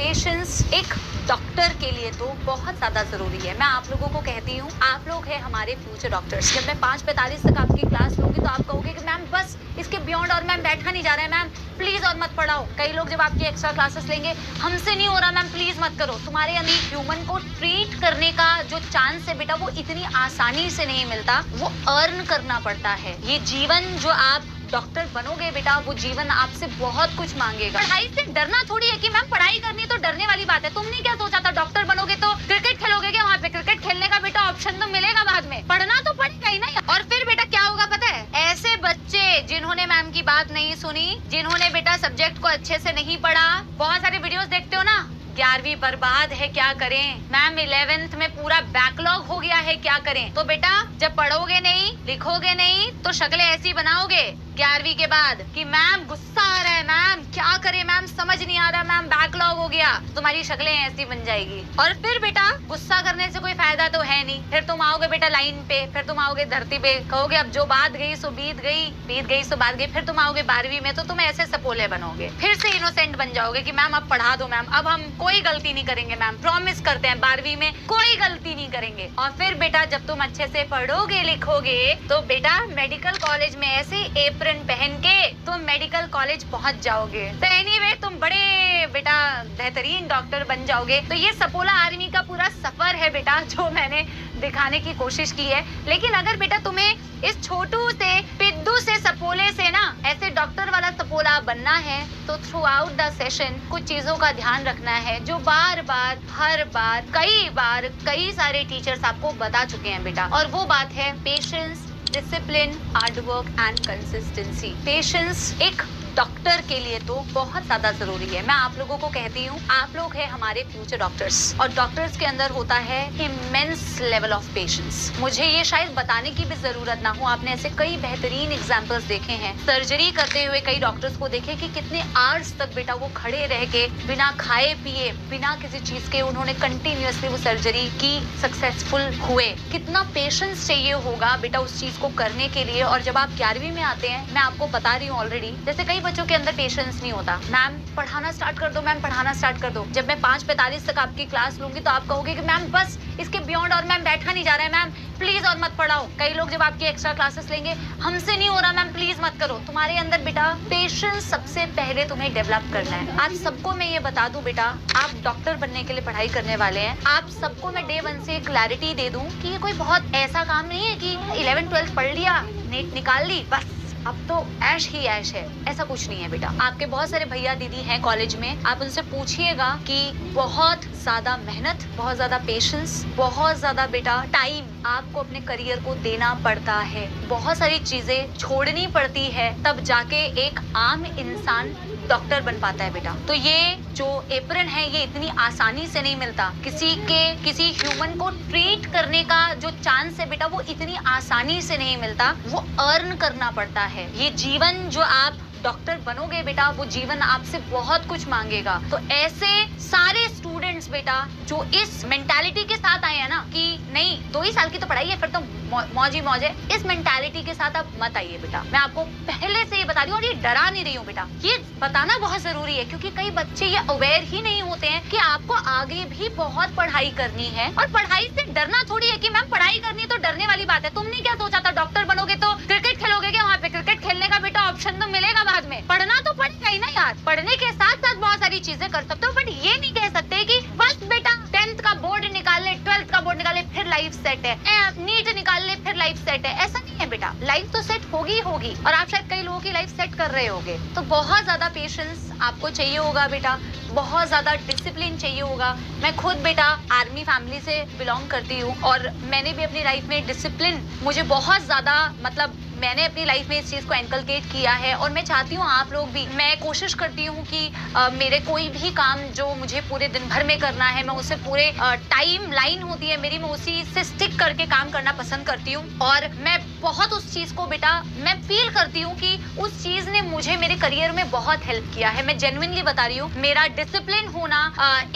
Patience एक doctor के लिए तो बहुत ज्यादा जरूरी है। मैं आप लोगों को कहती हूँ, आप लोग हैं हमारे फ्यूचर डॉक्टर्स। जब मैं 5:45 तक आपकी क्लास लूंगी तो आप कहोगे कि मैम बस इसके बियॉन्ड और मैम बैठा नहीं जा रहा है, मैम प्लीज और मत पढ़ाओ। कई लोग जब आपकी एक्स्ट्रा क्लासेस लेंगे, हमसे नहीं हो रहा मैम प्लीज मत करो। तुम्हारे अंदर ह्यूमन को ट्रीट करने का जो चांस है बेटा, वो इतनी आसानी से नहीं मिलता, वो अर्न करना पड़ता है। ये जीवन जो आप डॉक्टर बनोगे बेटा, वो जीवन आपसे बहुत कुछ मांगेगा। पढ़ाई से डरना थोड़ी है कि मैम पढ़ाई करनी है तो डरने वाली बात है। तुमने क्या सोचा था डॉक्टर बनोगे तो क्रिकेट खेलोगे क्या? वहाँ पे क्रिकेट खेलने का बेटा ऑप्शन तो मिलेगा बाद में, पढ़ना तो पड़ेगा ही ना। और फिर बेटा क्या होगा पता है? ऐसे बच्चे जिन्होंने मैम की बात नहीं सुनी, जिन्होंने बेटा सब्जेक्ट को अच्छे से नहीं पढ़ा, बहुत सारे वीडियोस देखते हो ना, 11वीं बर्बाद है क्या करें मैम, 11th में पूरा बैकलॉग हो गया है क्या करें। तो बेटा जब पढ़ोगे नहीं, लिखोगे नहीं, तो शक्लें ऐसी बनाओगे 11वीं के बाद कि मैम गुस्सा आ रहा है, मैम क्या करे, मैम समझ नहीं आ रहा, मैम बैकलॉग हो गया। तुम्हारी शक्लें ऐसी बन जाएगी। और फिर बेटा गुस्सा करने से कोई फायदा तो है नहीं। फिर तुम आओगे बेटा लाइन पे, फिर तुम आओगे धरती पे, कहोगे अब जो बात गई सो बीत गई, बीत गई सो बात गई। फिर तुम आओगे 12वीं में तो तुम ऐसे सपोले बनोगे, फिर से इनोसेंट बन जाओगे कि मैम अब पढ़ा दो, मैम अब हम कोई गलती नहीं करेंगे, मैम प्रॉमिस करते हैं 12वीं में कोई गलती नहीं करेंगे। और फिर बेटा जब तुम अच्छे से पढ़ोगे लिखोगे तो बेटा मेडिकल कॉलेज में ऐसे एप्रन पहन के तुम मेडिकल कॉलेज पहुंच जाओगे। तो एनीवे तुम बड़े बेटा बेहतरीन डॉक्टर बन जाओगे। तो ये सपोला आर्मी का पूरा सफर है बेटा, जो मैंने दिखाने की कोशिश की है। लेकिन अगर बेटा तुम्हें इस छोटू से पिद्दू से सपोले से ना ऐसे डॉक्टर वाला सपोला बनना है तो थ्रू आउट द सेशन कुछ चीजों का ध्यान रखना है, जो बार बार हर बार कई सारे टीचर्स आपको बता चुके हैं बेटा। और वो बात है patience, discipline, hard work and consistency. Patience एक डॉक्टर के लिए तो बहुत ज्यादा जरूरी है। मैं आप लोगों को कहती हूँ, आप लोग हैं हमारे फ्यूचर डॉक्टर्स, और डॉक्टर्स के अंदर होता है इमेंस लेवल ऑफ पेशेंस। मुझे ये शायद बताने की भी जरूरत ना हो, आपने ऐसे कई बेहतरीन एग्जांपल्स देखे हैं। सर्जरी करते हुए कई डॉक्टर्स को देखे कि कितने आवर्स तक बेटा वो खड़े रह के बिना खाए पिए, बिना किसी चीज के उन्होंने कंटिन्यूअसली वो सर्जरी की, सक्सेसफुल हुए। कितना पेशेंस चाहिए होगा बेटा उस चीज को करने के लिए। और जब आप 11वीं में आते हैं, मैं आपको बता रही हूँ ऑलरेडी, जैसे कई बच्चों के अंदर पेशेंस नहीं होता, मैम पढ़ाना स्टार्ट कर दो, मैम पढ़ाना स्टार्ट कर दो। जब मैं 5:45 तक आपकी क्लास लूंगी तो आप कहोगे कि मैम बस इसके बियॉन्ड और मैम बैठा नहीं जा रहा है, मैम प्लीज और मत पढ़ाओ। कई लोग जब आपकी एक्स्ट्रा क्लासेस लेंगे, हमसे नहीं हो रहा मैम प्लीज मत करो। तुम्हारे अंदर बेटा पेशेंस सबसे पहले तुम्हें डेवलप करना है। आज सबको मैं ये बता दूं बेटा, आप डॉक्टर बनने के लिए पढ़ाई करने वाले हैं, आप सबको मैं डे 1 से क्लैरिटी दे दूं कि ये कोई बहुत ऐसा काम नहीं है कि 11th 12th पढ़ लिया, नीट निकाल ली, बस अब तो ऐश ही ऐश है। ऐसा कुछ नहीं है बेटा। आपके बहुत सारे भैया दीदी हैं कॉलेज में, आप उनसे पूछिएगा कि बहुत ज्यादा मेहनत, बहुत ज्यादा पेशेंस, बहुत ज्यादा बेटा टाइम आपको अपने करियर को देना पड़ता है। बहुत सारी चीजें छोड़नी पड़ती है, तब जाके एक आम इंसान डॉक्टर बन पाता है बेटा। तो ये जो एप्रन है, ये इतनी आसानी से नहीं मिलता। किसी ह्यूमन को ट्रीट करने का जो चांस है बेटा, वो इतनी आसानी से नहीं मिलता, वो अर्न करना पड़ता है। ये जीवन जो आप डॉक्टर बनोगे बेटा, वो जीवन आपसे बहुत कुछ मांगेगा। तो ऐसे सारे स्टूडेंट्स बेटा जो इस मेंटालिटी के साथ आए हैं ना कि नहीं 2 ही साल की तो पढ़ाई है, फिर तो मौज ही मौज है, इस मेंटालिटी के साथ आप मत आइए बेटा। मैं आपको पहले से ये बता रही हूँ, और ये डरा नहीं रही हूँ बेटा, ये बताना बहुत जरूरी है, क्योंकि कई बच्चे ये अवेयर ही नहीं होते हैं कि आपको आगे भी बहुत पढ़ाई करनी है। और पढ़ाई से डरना थोड़ी है कि मैम पढ़ाई करनी है तो डरने वाली बात है। तुमने क्या सोचा था डॉक्टर बनोगे तो क्रिकेट खेलोगे क्या? वहाँ पे क्रिकेट खेलने का बेटा ऑप्शन तो मिलेगा बाद में, पढ़ना तो पड़ेगा ही ना यार। पढ़ने के साथ साथ बहुत सारी चीजें कर सकते हो, बट ये नहीं कह सकते कि बस बेटा 10th का बोर्ड निकाल ले, 12th का बोर्ड निकाल ले फिर लाइफ सेट है, नीट निकाल ले फिर लाइफ सेट है। ऐसा नहीं है बेटा, लाइफ तो सेट होगी होगी, और आप शायद कई लोगों की लाइफ सेट कर रहे होगे। तो बहुत ज्यादा पेशेंस आपको चाहिए होगा बेटा, बहुत ज्यादा डिसिप्लिन चाहिए होगा। मैं खुद बेटा आर्मी फैमिली से बिलोंग करती हूँ, और मैंने भी अपनी लाइफ में डिसिप्लिन, मुझे बहुत ज्यादा मतलब मैंने अपनी लाइफ में इस चीज को इनकलकेट किया है, और मैं चाहती हूँ आप लोग भी। मैं कोशिश करती हूँ कि मेरे कोई भी काम जो मुझे पूरे दिन भर में करना है, मैं उसे पूरे टाइम लाइन होती है मेरी, मैं उसी से स्टिक करके काम करना पसंद करती हूँ। और मैं बहुत उस चीज को बेटा मैं फील करती हूँ कि उस चीज ने मुझे मेरे करियर में बहुत हेल्प किया है। मैं जेन्युइनली बता रही हूँ, मेरा डिसिप्लिन होना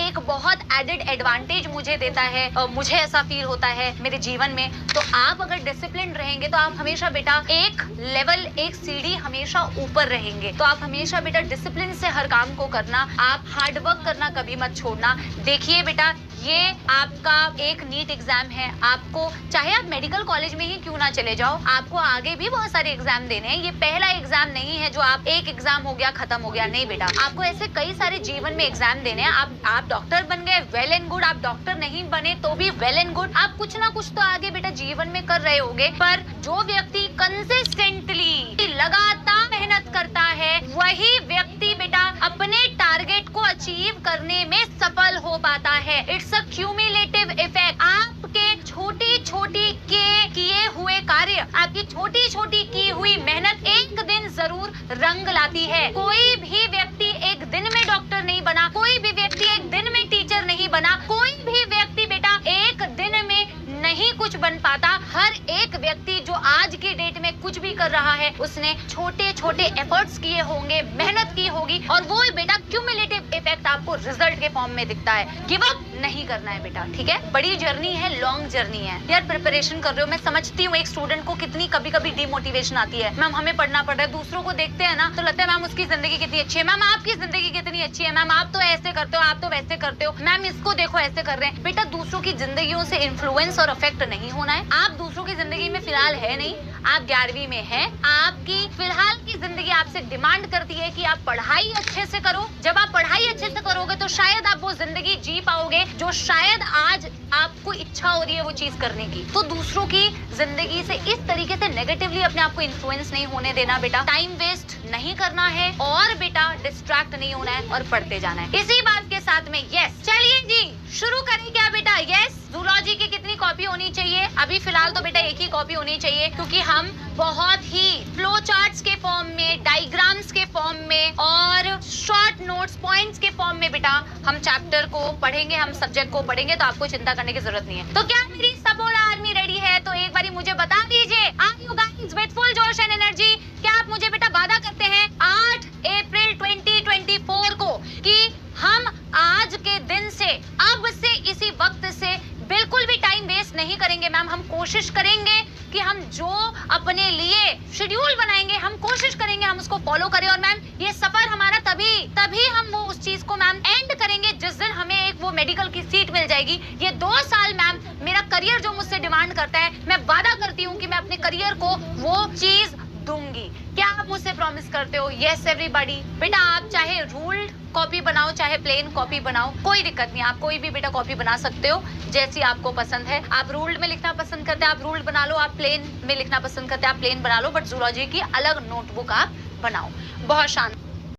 एक बहुत एडेड एडवांटेज मुझे देता है। मुझे ऐसा फील होता है मेरे जीवन में। तो आप अगर डिसिप्लिन रहेंगे तो आप हमेशा बेटा एक लेवल, एक सीढ़ी हमेशा ऊपर रहेंगे। तो आप हमेशा बेटा डिसिप्लिन से हर काम को करना, आप हार्डवर्क करना कभी मत छोड़ना। देखिए बेटा, ये आपका एक नीट एग्जाम है, आपको चाहे आप मेडिकल कॉलेज में ही क्यों ना चले जाओ, आपको आगे भी बहुत सारे एग्जाम देने हैं। ये पहला एग्जाम नहीं है जो आप एक एग्जाम हो गया खत्म हो गया, नहीं बेटा, आपको ऐसे कई सारे जीवन में एग्जाम देने हैं। आप डॉक्टर बन गए, वेल एंड गुड। आप डॉक्टर नहीं बने तो भी वेल एंड गुड। आप कुछ ना कुछ तो आगे बेटा जीवन में कर रहे होगे। पर जो व्यक्ति कंसिस्टेंटली लगातार मेहनत करता है, वही व्यक्ति बेटा अपने टारगेट को अचीव करने में सफल हो पाता है। It's a cumulative effect. आपके छोटी छोटी किए हुए कार्य, आपकी छोटी छोटी की हुई मेहनत एक दिन जरूर रंग लाती है। कोई भी व्यक्ति एक दिन में डॉक्टर नहीं बना, कोई भी व्यक्ति एक दिन में टीचर नहीं बना, कोई भी व्यक्ति बेटा एक दिन में नहीं कुछ बन पाता। हर एक व्यक्ति जो आज की डेट में कुछ भी कर रहा है, उसने छोटे छोटे एफर्ट्स किए होंगे, मेहनत की होगी, और वो बेटा क्यूमुलेटिव इफेक्ट आपको रिजल्ट के फॉर्म में दिखता है। गिव अप नहीं करना है बेटा, ठीक है। बड़ी जर्नी है, लॉन्ग जर्नी है यार। प्रिपरेशन कर रहे हो, मैं समझती हूँ एक स्टूडेंट को कितनी कभी कभी डिमोटिवेशन आती है। मैम हमें पढ़ना पड़ रहा है, दूसरों को देखते हैं ना तो लगता है मैम उसकी जिंदगी कितनी अच्छी है, मैम आपकी जिंदगी कितनी अच्छी है, मैम आप तो ऐसे करते हो, आप तो वैसे करते हो, मैम इसको देखो ऐसे कर रहे हैं। बेटा दूसरों की जिंदगियों से इन्फ्लुएंस और अफेक्ट नहीं होना है। आप दूसरों की जिंदगी में फिलहाल है नहीं, आप 11वीं में हैं। आपकी फिलहाल की जिंदगी आपसे डिमांड करती है कि आप पढ़ाई अच्छे से करो। जब आप पढ़ाई अच्छे से करोगे तो शायद आप वो जिंदगी जी पाओगे जो शायद आज आपको इच्छा हो रही है वो चीज करने की। तो दूसरों की जिंदगी से इस तरीके से नेगेटिवली अपने आप को इन्फ्लुएंस नहीं होने देना बेटा। टाइम वेस्ट नहीं करना है और बेटा डिस्ट्रैक्ट नहीं होना है और पढ़ते जाना है। इसी बात के साथ में यस, चलिए जी शुरू करें क्या बेटा। यस, जूलॉजी की कितनी कॉपी होनी चाहिए? अभी फिलहाल तो बेटा एक ही कॉपी होनी चाहिए, क्योंकि हम बहुत ही फ्लो चार्ट्स के फॉर्म में, डायग्राम्स के फॉर्म में और शॉर्ट नोट्स पॉइंट्स के फॉर्म में बेटा हम चैप्टर को पढ़ेंगे, हम सब्जेक्ट को पढ़ेंगे। तो आपको चिंता करने की जरूरत नहीं है। तो क्या मेरी सपोर्ट आर्मी रेडी है? तो एक बारी मुझे बता दीजिए, are you guys with full जोश एंड एनर्जी? क्या आप मुझे बेटा वादा करते हैं 8 अप्रैल 2024 को कि हम आज के दिन से, अब से, इसी वक्त से बिल्कुल भी टाइम वेस्ट नहीं करेंगे? मैम हम कोशिश करेंगे कि हम जो अपने लिए शेड्यूल बनाएंगे, हम कोशिश करेंगे हम उसको फॉलो करें। और मैम ये सफर हमारा तभी हम वो उस चीज को मैम एंड करेंगे जिस दिन हमें एक वो मेडिकल की सीट मिल जाएगी। ये 2 साल मैम मेरा करियर जो मुझसे डिमांड करता है, मैं वादा करती हूँ कि मैं अपने करियर को वो चीज दूंगी। क्या आप मुझसे प्रॉमिस करते हो? Yes everybody. बेटा आप चाहे रूल्ड कॉपी बनाओ चाहे प्लेन कॉपी बनाओ, कोई दिक्कत नहीं, आप कोई भी बेटा कॉपी बना सकते हो जैसी आपको पसंद है। आप रूल्ड में लिखना पसंद करते हैं आप रूल्ड बना लो, आप प्लेन में लिखना पसंद करते हैं आप प्लेन बना लो, बट जूलॉजी की अलग नोटबुक आप बनाओ। बहुत शानदार।